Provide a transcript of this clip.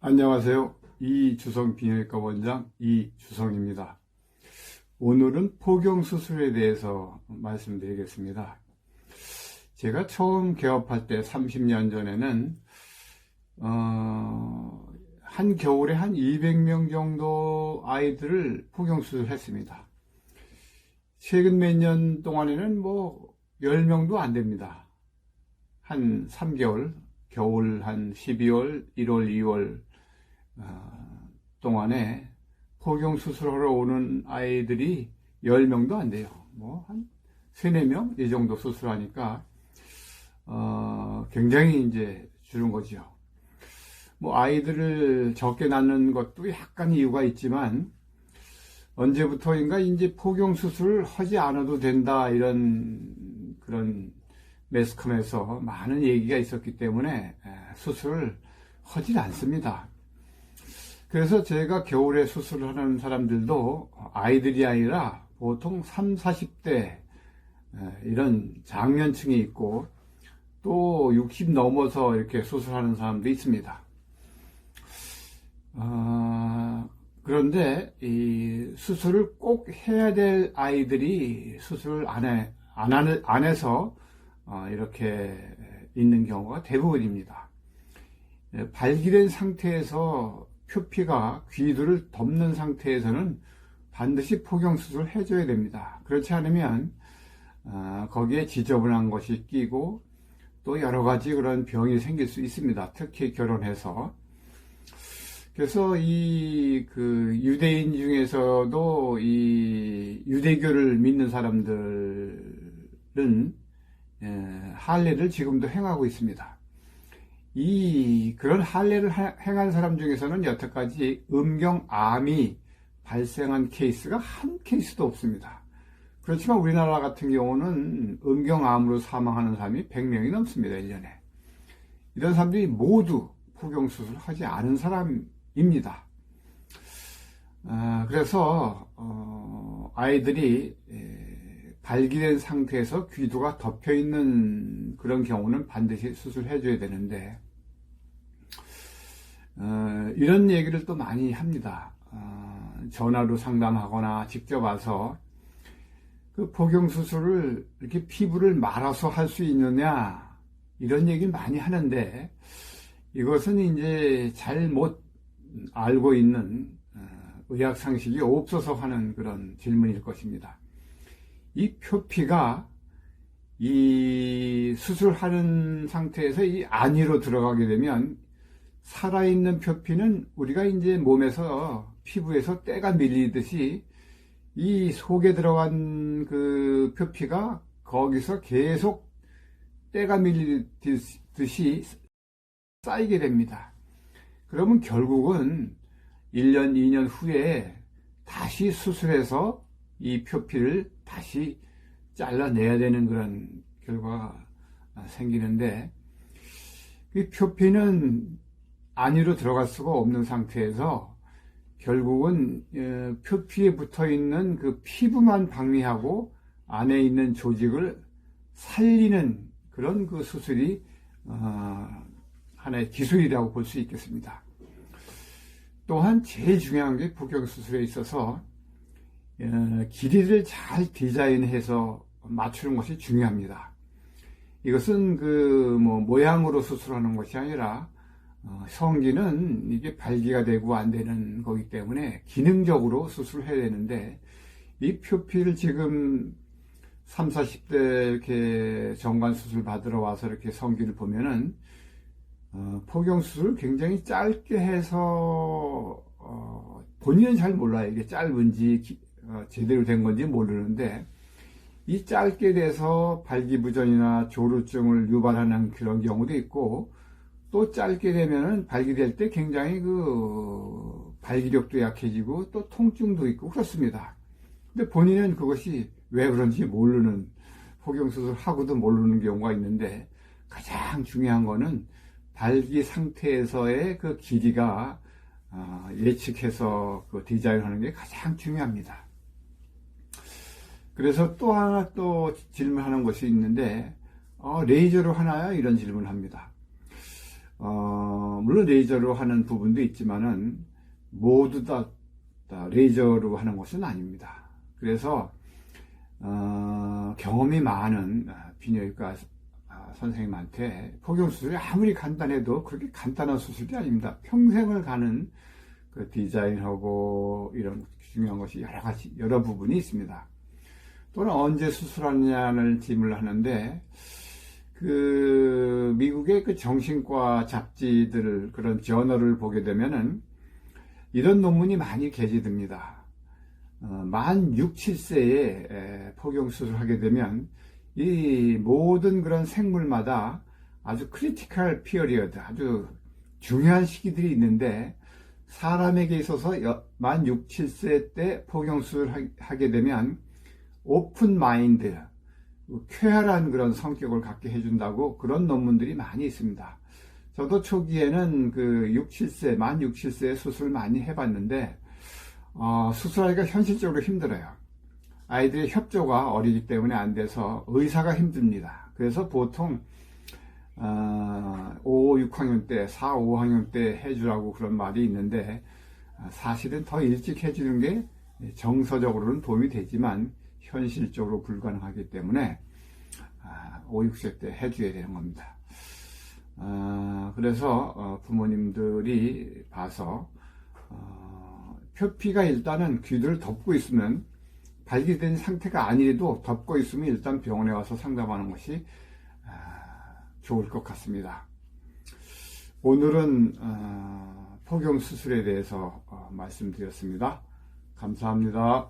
안녕하세요. 이주성 비뇨기과 원장 이주성입니다. 오늘은 포경수술에 대해서 말씀드리겠습니다. 제가 처음 개업할 때 30년 전에는 한 겨울에 한 200명 정도 아이들을 포경수술을 했습니다. 최근 몇 년 동안에는 10명도 안 됩니다. 한 3개월, 겨울 한 12월, 1월, 2월 동안에 포경수술하러 오는 아이들이 10명도 안 돼요. 한 3, 4명? 이 정도 수술하니까, 굉장히 이제 줄은 거죠. 아이들을 적게 낳는 것도 약간 이유가 있지만, 언제부터인가 이제 포경수술을 하지 않아도 된다, 그런 매스컴에서 많은 얘기가 있었기 때문에 수술을 하질 않습니다. 그래서 제가 겨울에 수술을 하는 사람들도 아이들이 아니라 보통 30, 40대 이런 장년층이 있고 또 60 넘어서 이렇게 수술하는 사람도 있습니다. 그런데 이 수술을 꼭 해야 될 아이들이 수술을 안 해서 이렇게 있는 경우가 대부분입니다. 발기된 상태에서 표피가 귀두를 덮는 상태에서는 반드시 포경수술을 해줘야 됩니다. 그렇지 않으면 거기에 지저분한 것이 끼고 또 여러 가지 그런 병이 생길 수 있습니다. 특히 결혼해서. 그래서 유대인 중에서도 이 유대교를 믿는 사람들은 할례를 지금도 행하고 있습니다. 그런 할례를 행한 사람 중에서는 여태까지 음경암이 발생한 케이스가 한 케이스도 없습니다. 그렇지만 우리나라 같은 경우는 음경암으로 사망하는 사람이 100명이 넘습니다. 1년에. 이런 사람들이 모두 포경수술을 하지 않은 사람입니다. 그래서 아이들이 발기된 상태에서 귀두가 덮여있는 그런 경우는 반드시 수술해줘야 되는데 이런 얘기를 또 많이 합니다. 전화로 상담하거나 직접 와서 그 포경수술을 이렇게 피부를 말아서 할 수 있느냐 이런 얘기 많이 하는데 이것은 이제 잘못 알고 있는 의학 상식이 없어서 하는 그런 질문일 것입니다. 이 표피가 이 수술하는 상태에서 이 안위로 들어가게 되면 살아있는 표피는 우리가 이제 몸에서 피부에서 때가 밀리듯이 이 속에 들어간 그 표피가 거기서 계속 때가 밀리듯이 쌓이게 됩니다. 그러면 결국은 1년, 2년 후에 다시 수술해서 이 표피를 다시 잘라내야 되는 그런 결과가 생기는데 이 표피는 안위로 들어갈 수가 없는 상태에서 결국은 표피에 붙어있는 그 피부만 박리하고 안에 있는 조직을 살리는 그런 그 수술이 하나의 기술이라고 볼 수 있겠습니다. 또한 제일 중요한 게 포경수술에 있어서 길이를 잘 디자인해서 맞추는 것이 중요합니다. 이것은 모양으로 수술하는 것이 아니라 성기는 이게 발기가 되고 안 되는 거기 때문에 기능적으로 수술을 해야 되는데 이 표피를 지금 30, 40대 이렇게 정관 수술 받으러 와서 이렇게 성기를 보면은 포경수술을 굉장히 짧게 해서 본인은 잘 몰라요. 이게 짧은지 제대로 된 건지 모르는데 이 짧게 돼서 발기부전이나 조루증을 유발하는 그런 경우도 있고 또 짧게 되면은 발기될 때 굉장히 발기력도 약해지고 또 통증도 있고 그렇습니다. 근데 본인은 그것이 왜 그런지 모르는 포경수술 하고도 모르는 경우가 있는데 가장 중요한 거는 발기 상태에서의 그 길이가 예측해서 디자인하는 게 가장 중요합니다. 그래서 또 하나 질문하는 것이 있는데 레이저로 하나요? 이런 질문을 합니다. 물론 레이저로 하는 부분도 있지만은 모두 다 레이저로 하는 것은 아닙니다. 그래서 경험이 많은 비뇨기과 선생님한테 포경수술이 아무리 간단해도 그렇게 간단한 수술이 아닙니다. 평생을 가는 그 디자인하고 이런 중요한 것이 여러 부분이 있습니다. 또는 언제 수술하느냐를 질문을 하는데, 그 미국의 그 정신과 잡지들 그런 저널을 보게 되면은 이런 논문이 많이 게재됩니다. 만 6, 7세에 포경수술을 하게 되면 이 모든 그런 생물마다 아주 크리티컬 피어리어드, 아주 중요한 시기들이 있는데, 사람에게 있어서 만 6, 7세 때 포경수술을 하게 되면 오픈 마인드, 쾌활한 그런 성격을 갖게 해준다고 그런 논문들이 많이 있습니다. 저도 초기에는 그 6, 7세, 만 6, 7세에 수술 많이 해봤는데, 수술하기가 현실적으로 힘들어요. 아이들의 협조가 어리기 때문에 안 돼서 의사가 힘듭니다. 그래서 보통 5, 6학년 때, 4, 5학년 때 해주라고 그런 말이 있는데, 사실은 더 일찍 해주는 게 정서적으로는 도움이 되지만 현실적으로 불가능하기 때문에 5, 6세 때 해줘야 되는 겁니다. 그래서 부모님들이 봐서 표피가 일단은 귀를 덮고 있으면, 발기된 상태가 아니래도 덮고 있으면 일단 병원에 와서 상담하는 것이 좋을 것 같습니다. 오늘은 포경 수술에 대해서 말씀드렸습니다. 감사합니다.